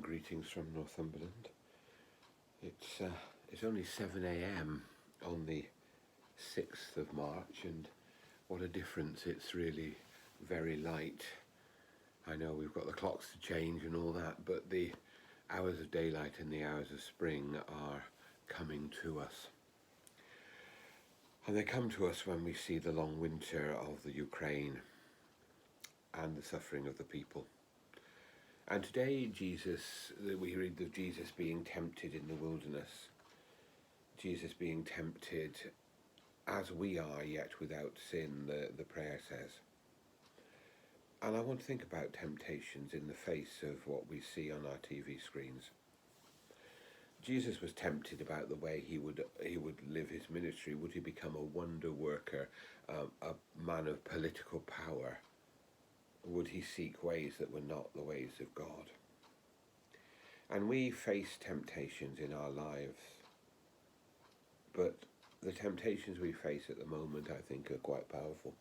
greetings from Northumberland. It's only 7 a.m. on the 6th of March, and what a difference. It's really very light. I know we've got the clocks to change and all that, but the hours of daylight and the hours of spring are coming to us. And they come to us when we see the long winter of the Ukraine and the suffering of the people. And today we read of Jesus being tempted in the wilderness. Jesus being tempted as we are, yet without sin, the prayer says. And I want to think about temptations in the face of what we see on our TV screens. Jesus was tempted about the way he would live his ministry. Would he become a wonder worker, a man of political power? Would he seek ways that were not the ways of God? And we face temptations in our lives, but the temptations we face at the moment, I think, are quite powerful.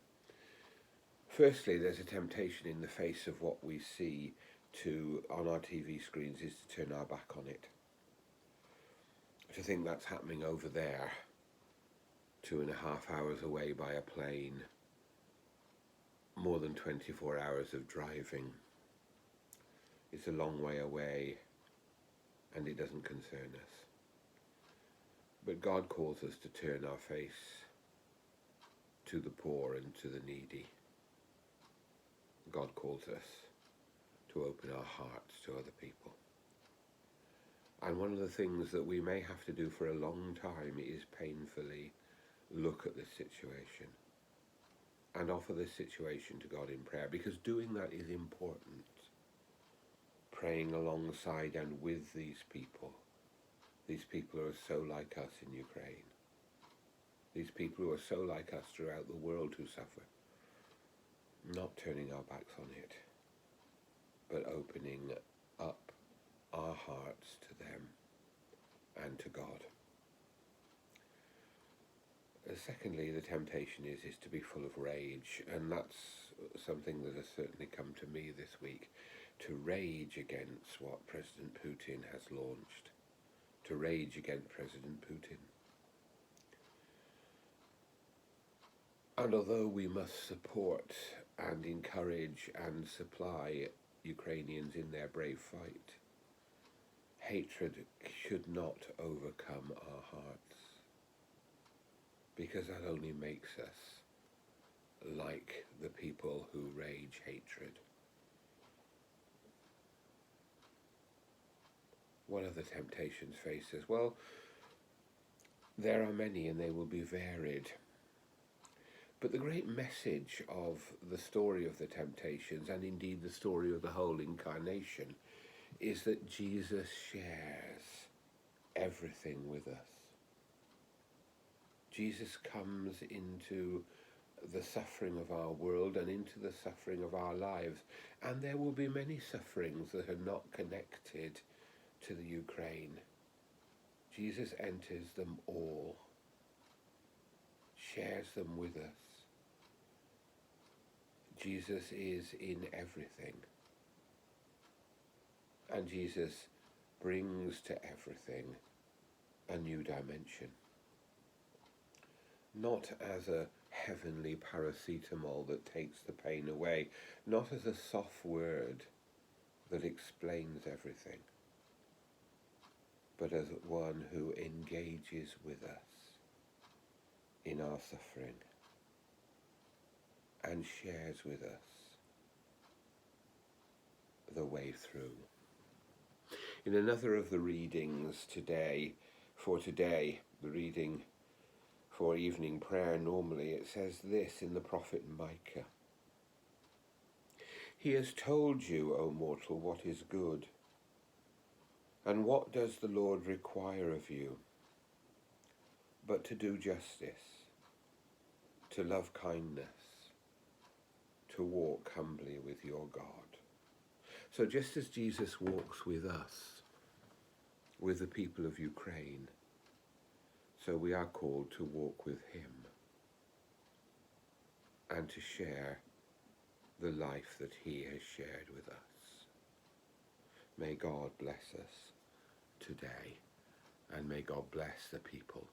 Firstly, there's a temptation in the face of what we see on our TV screens is to turn our back on it. To think that's happening over there, 2.5 hours away by a plane, more than 24 hours of driving. It's a long way away, and it doesn't concern us. But God calls us to turn our face to the poor and to the needy. God calls us to open our hearts to other people. And one of the things that we may have to do for a long time is painfully look at this situation and offer this situation to God in prayer, because doing that is important. Praying alongside and with these people who are so like us in Ukraine, these people who are so like us throughout the world who suffer, not turning our backs on it, but opening up our hearts to them and to God. Secondly, the temptation is to be full of rage, and that's something that has certainly come to me this week, to rage against what President Putin has launched, to rage against President Putin. And although we must support and encourage and supply Ukrainians in their brave fight, hatred should not overcome our hearts, because that only makes us like the people who rage hatred. What are the temptations faced us? Well, there are many, and they will be varied. But the great message of the story of the temptations, and indeed the story of the whole incarnation, is that Jesus shares everything with us. Jesus comes into the suffering of our world and into the suffering of our lives, and there will be many sufferings that are not connected to the Ukraine. Jesus enters them all, shares them with us. Jesus is in everything, and Jesus brings to everything a new dimension. Not as a heavenly paracetamol that takes the pain away, not as a soft word that explains everything, but as one who engages with us in our suffering and shares with us the way through. In another of the readings today, the reading for evening prayer normally, it says this in the prophet Micah. He has told you, O mortal, what is good. And what does the Lord require of you? But to do justice, to love kindness, to walk humbly with your God. So just as Jesus walks with us, with the people of Ukraine, so we are called to walk with him and to share the life that he has shared with us. May God bless us today, and may God bless the people